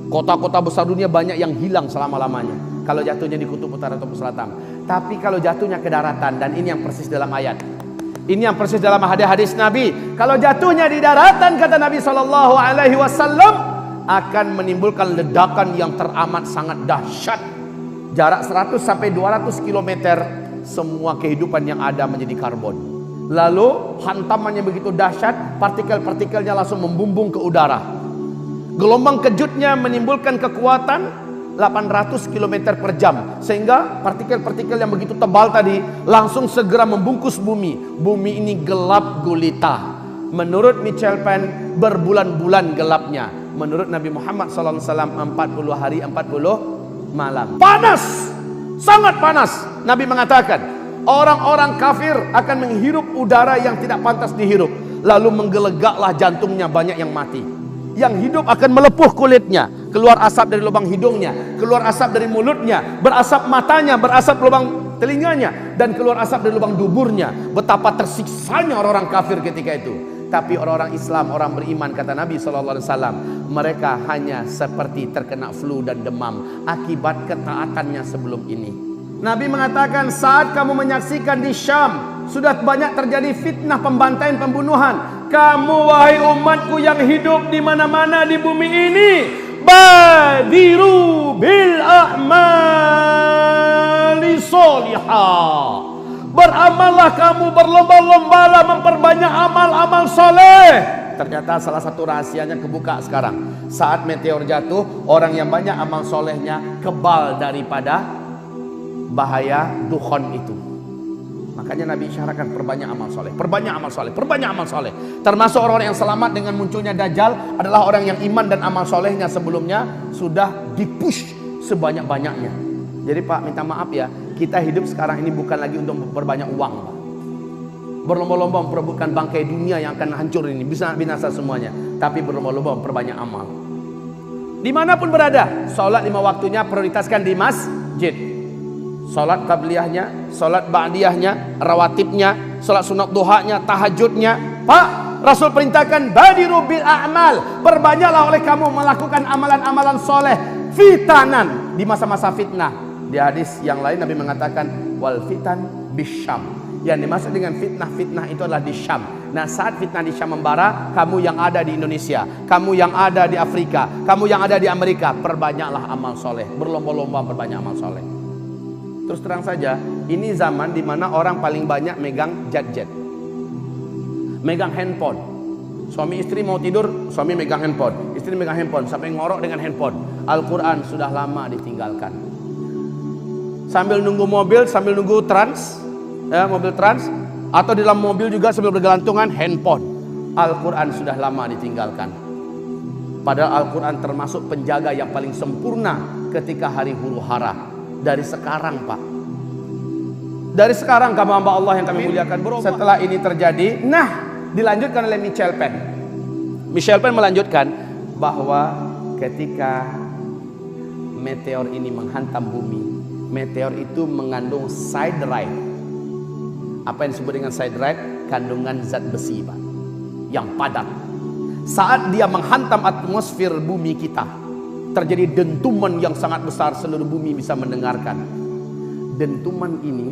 Kota-kota besar dunia banyak yang hilang selama-lamanya kalau jatuhnya di kutub utara atau selatan. Tapi kalau jatuhnya ke daratan, dan ini yang persis dalam ayat, ini yang persis dalam hadis Nabi, kalau jatuhnya di daratan, kata Nabi SAW, akan menimbulkan ledakan yang teramat sangat dahsyat. Jarak 100 sampai 200 km, semua kehidupan yang ada menjadi karbon. Lalu hantamannya begitu dahsyat, partikel-partikelnya langsung membumbung ke udara. Gelombang kejutnya menimbulkan kekuatan 800 km per jam, sehingga partikel-partikel yang begitu tebal tadi langsung segera membungkus bumi. Bumi ini gelap gulita. Menurut Michel Penn, berbulan-bulan gelapnya. Menurut Nabi Muhammad SAW, 40 hari 40 malam. Panas, sangat panas. Nabi mengatakan, orang-orang kafir akan menghirup udara yang tidak pantas dihirup, lalu menggelegaklah jantungnya, banyak yang mati. Yang hidup akan melepuh kulitnya, keluar asap dari lubang hidungnya, keluar asap dari mulutnya, berasap matanya, berasap lubang telinganya, dan keluar asap dari lubang duburnya. Betapa tersiksanya orang-orang kafir ketika itu. Tapi orang-orang Islam, orang beriman, kata Nabi SAW, mereka hanya seperti terkena flu dan demam akibat ketaatannya sebelum ini. Nabi mengatakan, saat kamu menyaksikan di Syam sudah banyak terjadi fitnah, pembantaian, pembunuhan, kamu wahai umatku yang hidup di mana-mana di bumi ini, badiru bil a'mali sholihah, beramallah kamu, berlomba-lombalah memperbanyak amal-amal soleh. Ternyata salah satu rahasianya kebuka sekarang. Saat meteor jatuh, orang yang banyak amal solehnya kebal daripada bahaya dukhon itu. Makanya Nabi isyaratkan perbanyak amal soleh, perbanyak amal soleh, perbanyak amal soleh. Termasuk orang-orang yang selamat dengan munculnya Dajjal adalah orang yang iman dan amal solehnya sebelumnya sudah dipush sebanyak-banyaknya. Jadi Pak, minta maaf ya, kita hidup sekarang ini bukan lagi untuk memperbanyak uang, Pak. Berlomba-lomba memperebutkan bangkai dunia yang akan hancur ini, bisa binasa semuanya. Tapi berlomba-lomba memperbanyak amal. Dimanapun berada, sholat 5 waktunya prioritaskan di masjid. Sholat qabliyahnya, sholat ba'diyahnya, rawatibnya, sholat sunat duhanya, tahajudnya. Pak, Rasul perintahkan badiru bil a'mal, perbanyaklah oleh kamu melakukan amalan-amalan soleh fitanan di masa-masa fitnah. Di hadis yang lain Nabi mengatakan wal fitan bisyam. Yang dimaksud dengan fitnah-fitnah itu adalah di Syam. Nah, saat fitnah di Syam membara, kamu yang ada di Indonesia, kamu yang ada di Afrika, kamu yang ada di Amerika, perbanyaklah amal soleh, berlomba-lomba perbanyak amal soleh. Terus terang saja, ini zaman dimana orang paling banyak megang jet-jet, megang handphone. Suami istri mau tidur, suami megang handphone, istri megang handphone, sampai ngorok dengan handphone. Al-Quran sudah lama ditinggalkan. Sambil nunggu mobil, sambil nunggu trans, ya, mobil trans, atau di dalam mobil juga sambil bergelantungan handphone. Al-Quran sudah lama ditinggalkan. Padahal Al-Quran termasuk penjaga yang paling sempurna ketika hari huru hara. Dari sekarang, Pak, dari sekarang kamu hamba Allah yang kami muliakan, setelah ini terjadi, nah, dilanjutkan oleh Michel Penn. Michel Penn melanjutkan bahwa ketika meteor ini menghantam bumi, meteor itu mengandung siderite. Apa yang disebut dengan siderite? Kandungan zat besi, Pak, yang padat. Saat dia menghantam atmosfer bumi kita, terjadi dentuman yang sangat besar, seluruh bumi bisa mendengarkan. Dentuman ini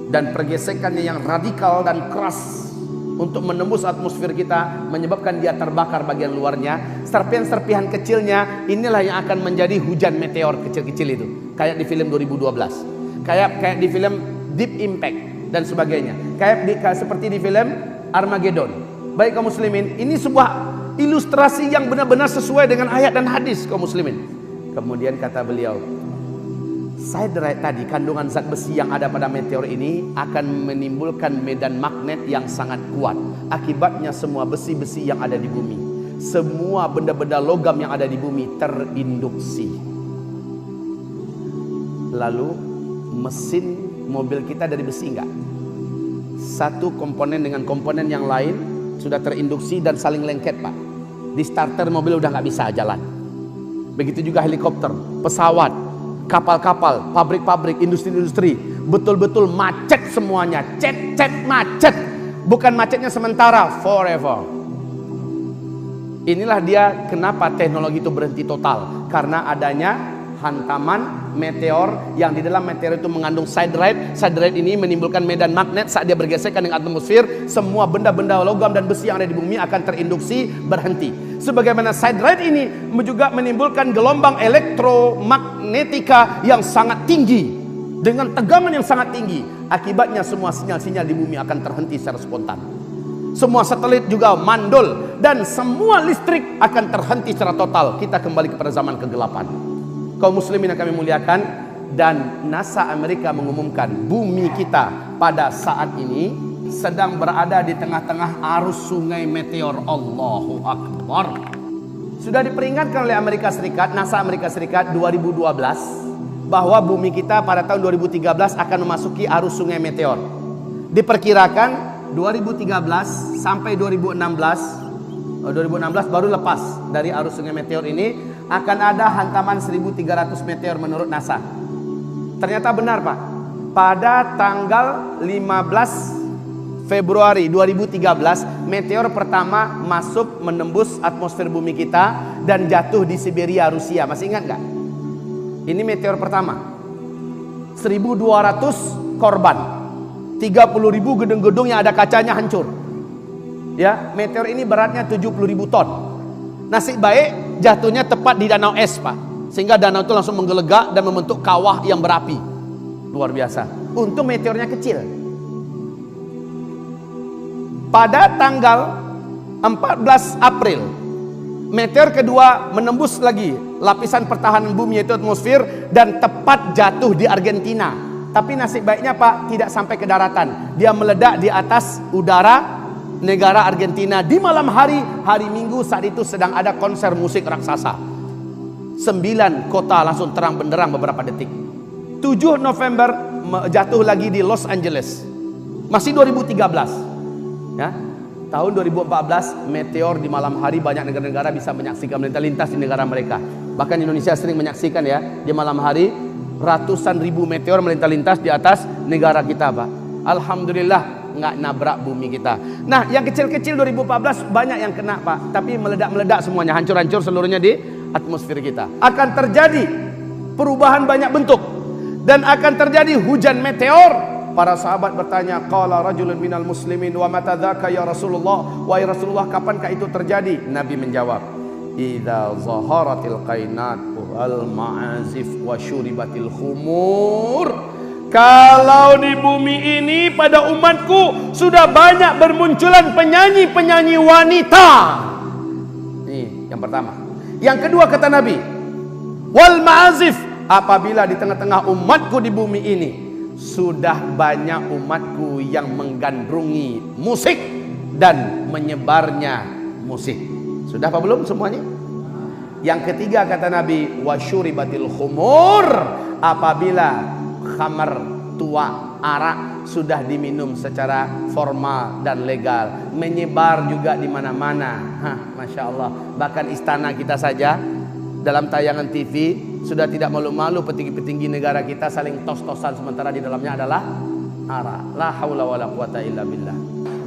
dan pergesekannya yang radikal dan keras untuk menembus atmosfer kita menyebabkan dia terbakar bagian luarnya. Serpihan-serpihan kecilnya inilah yang akan menjadi hujan meteor kecil-kecil itu. Kayak di film 2012, kayak di film Deep Impact dan sebagainya, kayak seperti di film Armageddon. Baik kaum muslimin, ini sebuah ilustrasi yang benar-benar sesuai dengan ayat dan hadis kaum muslimin. Kemudian kata beliau, siderite tadi, kandungan zat besi yang ada pada meteor ini akan menimbulkan medan magnet yang sangat kuat. Akibatnya semua besi-besi yang ada di bumi, semua benda-benda logam yang ada di bumi terinduksi. Lalu mesin mobil kita dari besi enggak? Satu komponen dengan komponen yang lain sudah terinduksi dan saling lengket, Pak. Di starter mobil udah nggak bisa jalan. Begitu juga helikopter, pesawat, kapal-kapal, pabrik-pabrik, industri-industri, betul-betul macet semuanya, macet. Bukan macetnya sementara, forever. Inilah dia kenapa teknologi itu berhenti total, karena adanya hantaman meteor yang di dalam meteor itu mengandung siderite. Siderite ini menimbulkan medan magnet. Saat dia bergesekan dengan atmosfer, semua benda-benda logam dan besi yang ada di bumi akan terinduksi berhenti. Sebagaimana siderite ini juga menimbulkan gelombang elektromagnetika yang sangat tinggi dengan tegangan yang sangat tinggi. Akibatnya semua sinyal-sinyal di bumi akan terhenti secara spontan. Semua satelit juga mandul dan semua listrik akan terhenti secara total. Kita kembali kepada zaman kegelapan. Kaum muslimin yang kami muliakan, dan NASA Amerika mengumumkan bumi kita pada saat ini sedang berada di tengah-tengah arus sungai meteor. Allahu Akbar. Sudah diperingatkan oleh Amerika Serikat, NASA Amerika Serikat 2012 bahwa bumi kita pada tahun 2013 akan memasuki arus sungai meteor. Diperkirakan 2013 sampai 2016 baru lepas dari arus sungai meteor ini, akan ada hantaman 1300 meteor menurut NASA. Ternyata benar, Pak. Pada tanggal 15 Februari 2013 meteor pertama masuk menembus atmosfer bumi kita dan jatuh di Siberia, Rusia. Masih ingat nggak? Ini meteor pertama. 1200 korban. 30.000 gedung-gedung yang ada kacanya hancur. Ya, meteor ini beratnya 70.000 ton. Nasib baik jatuhnya tepat di danau es, Pak. Sehingga danau itu langsung menggelegak dan membentuk kawah yang berapi. Luar biasa. Untung meteornya kecil. Pada tanggal 14 April meteor kedua menembus lagi lapisan pertahanan bumi yaitu atmosfer dan tepat jatuh di Argentina. Tapi nasib baiknya, Pak, tidak sampai ke daratan. Dia meledak di atas udara negara Argentina di malam hari Minggu. Saat itu sedang ada konser musik raksasa. 9 kota langsung terang benderang beberapa detik. 7 November jatuh lagi di Los Angeles. Masih 2013. Ya. Tahun 2014 meteor di malam hari banyak negara-negara bisa menyaksikan melintas di negara mereka. Bahkan Indonesia sering menyaksikan ya di malam hari ratusan ribu meteor melintas di atas negara kita, Pak. Alhamdulillah nggak nabrak bumi kita. Nah, yang kecil-kecil 2014 banyak yang kena, Pak. Tapi meledak-meledak semuanya, hancur-hancur seluruhnya di atmosfer kita. Akan terjadi perubahan banyak bentuk dan akan terjadi hujan meteor. Para sahabat bertanya, qala rajulun minal muslimin wa mata dzaka ya Rasulullah? Wahai Rasulullah, kapankah itu terjadi? Nabi menjawab, idza zaharatil qainat wal ma'azif wa syuribatil khumur. Kalau di bumi ini pada umatku sudah banyak bermunculan penyanyi-penyanyi wanita. Ini yang pertama. Yang kedua kata Nabi, wal ma'azif, apabila di tengah-tengah umatku di bumi ini sudah banyak umatku yang menggandrungi musik dan menyebarnya musik. Sudah apa belum semuanya? Yang ketiga kata Nabi, wasyuribatil khumur, apabila khamar tua, arak sudah diminum secara formal dan legal, menyebar juga di mana-mana. Masya Allah. Bahkan istana kita saja dalam tayangan TV sudah tidak malu-malu petinggi-petinggi negara kita saling tos-tosan sementara di dalamnya adalah arak. La haula wala quwata illa billah.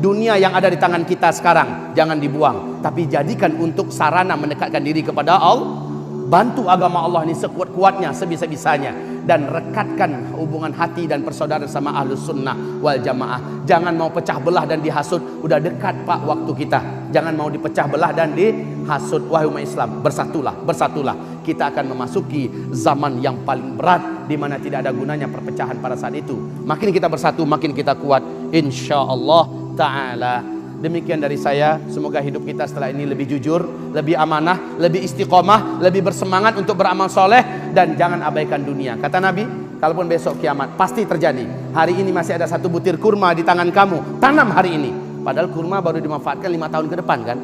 Dunia yang ada di tangan kita sekarang jangan dibuang, tapi jadikan untuk sarana mendekatkan diri kepada Allah. Bantu agama Allah ini sekuat-kuatnya, sebisa-bisanya, dan rekatkan hubungan hati dan persaudaraan sama Ahlus Sunnah wal Jamaah. Jangan mau pecah belah dan dihasut. Udah dekat, Pak, waktu kita. Jangan mau dipecah belah dan dihasut. Wahai umat Islam, bersatulah, bersatulah. Kita akan memasuki zaman yang paling berat di mana tidak ada gunanya perpecahan pada saat itu. Makin kita bersatu, makin kita kuat, insyaallah ta'ala. Demikian dari saya. Semoga hidup kita setelah ini lebih jujur, lebih amanah, lebih istiqomah, lebih bersemangat untuk beramal soleh, dan jangan abaikan dunia. Kata Nabi, kalaupun besok kiamat pasti terjadi. Hari ini masih ada satu butir kurma di tangan kamu, tanam hari ini. Padahal kurma baru dimanfaatkan 5 tahun ke depan, kan?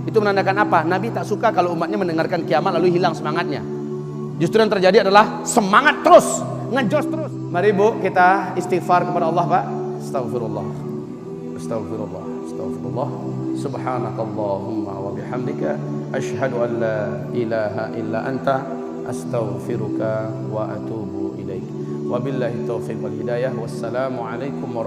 Itu menandakan apa? Nabi tak suka kalau umatnya mendengarkan kiamat lalu hilang semangatnya. Justru yang terjadi adalah semangat terus, ngejos terus. Mari Bu, kita istighfar kepada Allah, Pak. Astagfirullah, astagfirullah, astagfirullah. Subhanakallahumma wa bihamdika asyhadu an la ilaha illa anta astaghfiruka wa atubu ilaik. Wabillahi taufiq wal hidayah. Wassalamu alaikum warahmatullahi wabarakatuh.